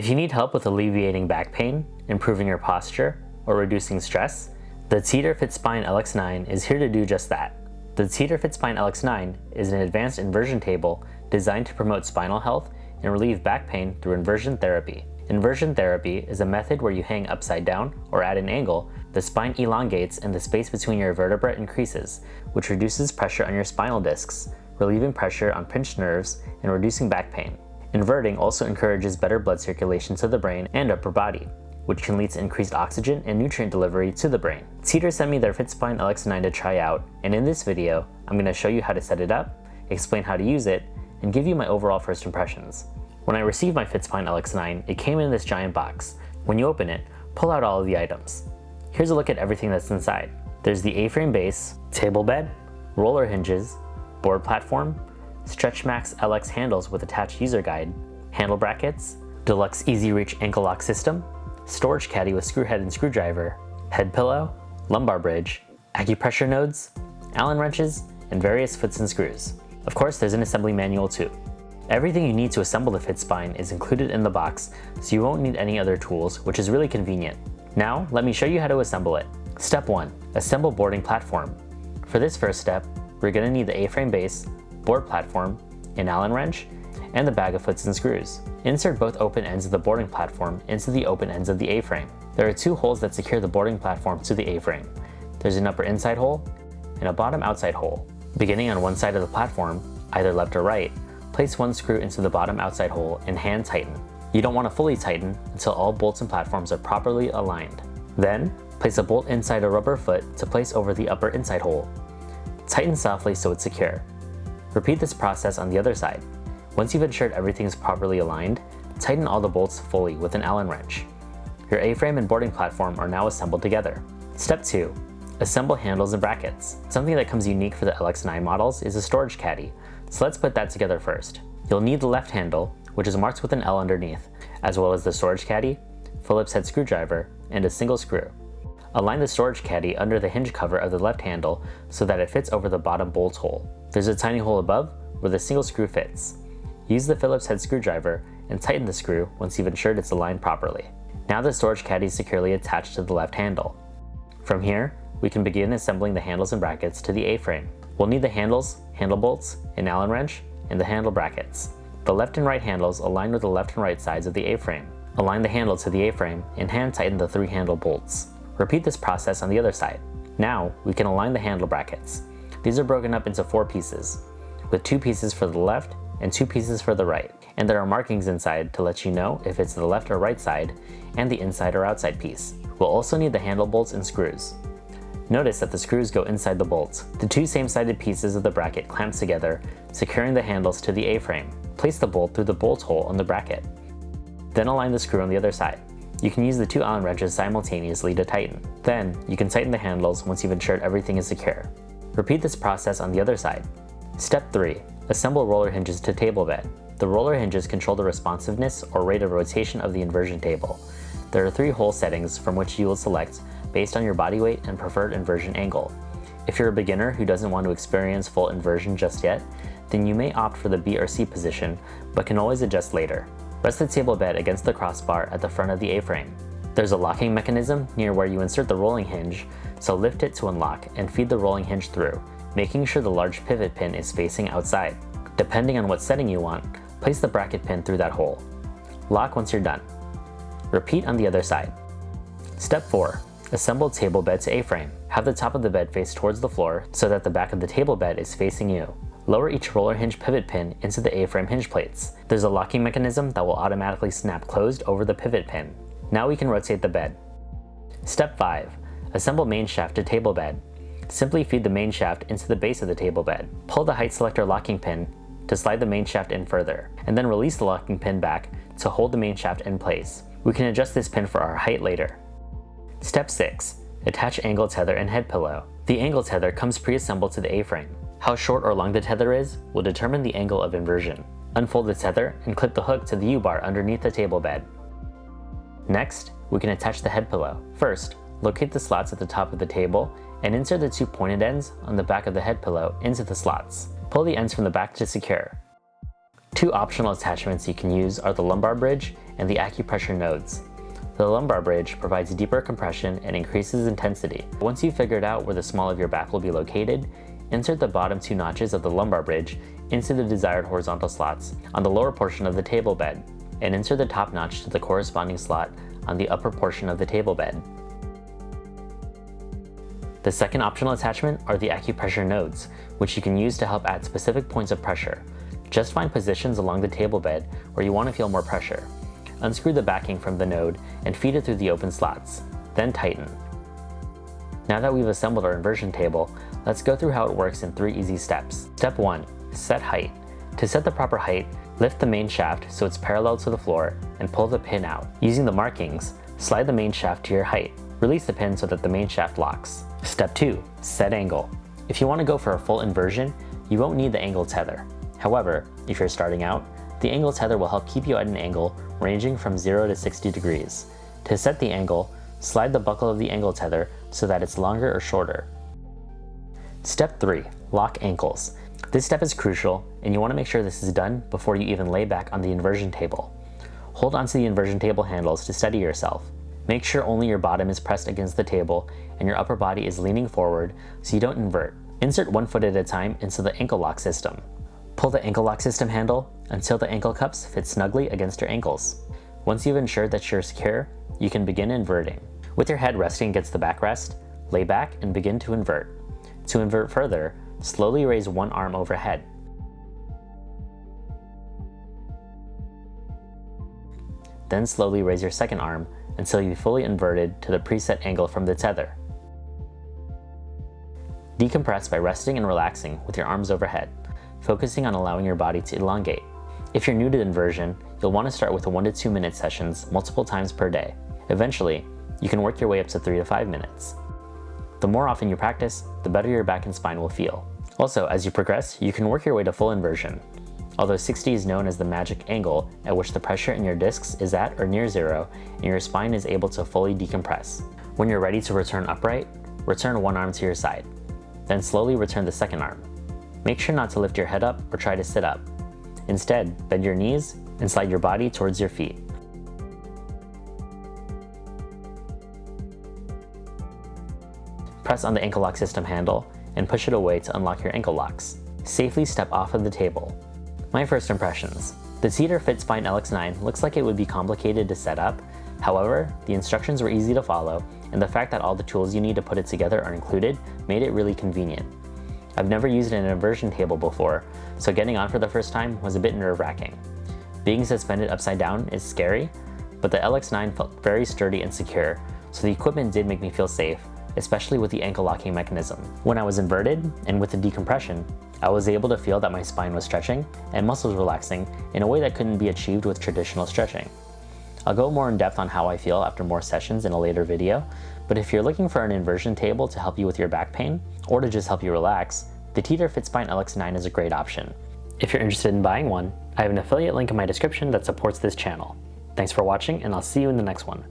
If you need help with alleviating back pain, improving your posture, or reducing stress, the Teeter FitSpine LX9 is here to do just that. The Teeter FitSpine LX9 is an advanced inversion table designed to promote spinal health and relieve back pain through inversion therapy. Inversion therapy is a method where you hang upside down or at an angle, the spine elongates and the space between your vertebrae increases, which reduces pressure on your spinal discs, relieving pressure on pinched nerves and reducing back pain. Inverting also encourages better blood circulation to the brain and upper body, which can lead to increased oxygen and nutrient delivery to the brain. Teeter sent me their FitSpine LX9 to try out, and in this video, I'm going to show you how to set it up, explain how to use it, and give you my overall first impressions. When I received my FitSpine LX9, it came in this giant box. When you open it, pull out all of the items. Here's a look at everything that's inside. There's the A-frame base, table bed, roller hinges, board platform, Stretch Max LX handles with attached user guide, handle brackets, deluxe easy reach ankle lock system, storage caddy with screw head and screwdriver, head pillow, lumbar bridge, acupressure nodes, Allen wrenches, and various foots and screws. Of course, there's an assembly manual too. Everything you need to assemble the FitSpine is included in the box, so you won't need any other tools, which is really convenient. Now, let me show you how to assemble it. Step 1. Assemble boarding platform. For this first step, we're going to need the A-frame base, board platform, an Allen wrench, and the bag of foots and screws. Insert both open ends of the boarding platform into the open ends of the A-frame. There are two holes that secure the boarding platform to the A-frame. There's an upper inside hole and a bottom outside hole. Beginning on one side of the platform, either left or right, place one screw into the bottom outside hole and hand tighten. You don't want to fully tighten until all bolts and platforms are properly aligned. Then, place a bolt inside a rubber foot to place over the upper inside hole. Tighten softly so it's secure. Repeat this process on the other side. Once you've ensured everything is properly aligned, tighten all the bolts fully with an Allen wrench. Your A-frame and boarding platform are now assembled together. Step 2. Assemble handles and brackets. Something that comes unique for the LX9 models is a storage caddy, so let's put that together first. You'll need the left handle, which is marked with an L underneath, as well as the storage caddy, Phillips head screwdriver, and a single screw. Align the storage caddy under the hinge cover of the left handle so that it fits over the bottom bolt hole. There's a tiny hole above where the single screw fits. Use the Phillips head screwdriver and tighten the screw once you've ensured it's aligned properly. Now the storage caddy is securely attached to the left handle. From here, we can begin assembling the handles and brackets to the A-frame. We'll need the handles, handle bolts, an Allen wrench, and the handle brackets. The left and right handles align with the left and right sides of the A-frame. Align the handle to the A-frame and hand tighten the 3 handle bolts. Repeat this process on the other side. Now, we can align the handle brackets. These are broken up into 4 pieces, with 2 pieces for the left and 2 pieces for the right, and there are markings inside to let you know if it's the left or right side and the inside or outside piece. We'll also need the handle bolts and screws. Notice that the screws go inside the bolts. The 2 same-sided pieces of the bracket clamp together, securing the handles to the A-frame. Place the bolt through the bolt hole on the bracket. Then align the screw on the other side. You can use the 2 Allen wrenches simultaneously to tighten. Then, you can tighten the handles once you've ensured everything is secure. Repeat this process on the other side. Step 3. Assemble roller hinges to table bed. The roller hinges control the responsiveness or rate of rotation of the inversion table. There are 3 hole settings from which you will select based on your body weight and preferred inversion angle. If you're a beginner who doesn't want to experience full inversion just yet, then you may opt for the B or C position, but can always adjust later. Rest the table bed against the crossbar at the front of the A-frame. There's a locking mechanism near where you insert the rolling hinge, so lift it to unlock and feed the rolling hinge through, making sure the large pivot pin is facing outside. Depending on what setting you want, place the bracket pin through that hole. Lock once you're done. Repeat on the other side. Step 4. Assemble table bed to A-frame. Have the top of the bed face towards the floor so that the back of the table bed is facing you. Lower each roller hinge pivot pin into the A-frame hinge plates. There's a locking mechanism that will automatically snap closed over the pivot pin. Now we can rotate the bed. Step 5. Assemble main shaft to table bed. Simply feed the main shaft into the base of the table bed. Pull the height selector locking pin to slide the main shaft in further, and then release the locking pin back to hold the main shaft in place. We can adjust this pin for our height later. Step 6. Attach angle tether and head pillow. The angle tether comes pre-assembled to the A-frame. How short or long the tether is will determine the angle of inversion. Unfold the tether and clip the hook to the U-bar underneath the table bed. Next, we can attach the head pillow. First, locate the slots at the top of the table and insert the 2 pointed ends on the back of the head pillow into the slots. Pull the ends from the back to secure. 2 optional attachments you can use are the lumbar bridge and the acupressure nodes. The lumbar bridge provides deeper compression and increases intensity. Once you've figured out where the small of your back will be located, insert the bottom 2 notches of the lumbar bridge into the desired horizontal slots on the lower portion of the table bed, and insert the top notch to the corresponding slot on the upper portion of the table bed. The second optional attachment are the acupressure nodes, which you can use to help add specific points of pressure. Just find positions along the table bed where you want to feel more pressure. Unscrew the backing from the node and feed it through the open slots, then tighten. Now that we've assembled our inversion table, let's go through how it works in 3 easy steps. Step 1. Set height. To set the proper height, lift the main shaft so it's parallel to the floor and pull the pin out. Using the markings, slide the main shaft to your height. Release the pin so that the main shaft locks. Step 2. Set angle. If you want to go for a full inversion, you won't need the angle tether. However, if you're starting out, the angle tether will help keep you at an angle ranging from 0 to 60 degrees. To set the angle, slide the buckle of the angle tether so that it's longer or shorter. Step 3. Lock ankles. This step is crucial, and you want to make sure this is done before you even lay back on the inversion table. Hold onto the inversion table handles to steady yourself. Make sure only your bottom is pressed against the table and your upper body is leaning forward so you don't invert. Insert 1 foot at a time into the ankle lock system. Pull the ankle lock system handle until the ankle cups fit snugly against your ankles. Once you've ensured that you're secure, you can begin inverting. With your head resting against the backrest, lay back and begin to invert. To invert further, slowly raise one arm overhead. Then slowly raise your second arm until you've fully inverted to the preset angle from the tether. Decompress by resting and relaxing with your arms overhead, focusing on allowing your body to elongate. If you're new to inversion, you'll want to start with 1 to 2 minute sessions multiple times per day. Eventually, you can work your way up to 3 to 5 minutes. The more often you practice, the better your back and spine will feel. Also, as you progress, you can work your way to full inversion. Although 60 is known as the magic angle at which the pressure in your discs is at or near 0, and your spine is able to fully decompress. When you're ready to return upright, return one arm to your side. Then slowly return the second arm. Make sure not to lift your head up or try to sit up. Instead, bend your knees and slide your body towards your feet. Press on the ankle lock system handle and push it away to unlock your ankle locks. Safely step off of the table. My first impressions. The Teeter FitSpine LX9 looks like it would be complicated to set up. However, the instructions were easy to follow, and the fact that all the tools you need to put it together are included made it really convenient. I've never used an inversion table before, so getting on for the first time was a bit nerve-wracking. Being suspended upside down is scary, but the LX9 felt very sturdy and secure, so the equipment did make me feel safe, especially with the ankle locking mechanism. When I was inverted, and with the decompression, I was able to feel that my spine was stretching and muscles relaxing in a way that couldn't be achieved with traditional stretching. I'll go more in depth on how I feel after more sessions in a later video, but if you're looking for an inversion table to help you with your back pain, or to just help you relax, the Teeter FitSpine LX9 is a great option. If you're interested in buying one, I have an affiliate link in my description that supports this channel. Thanks for watching, and I'll see you in the next one.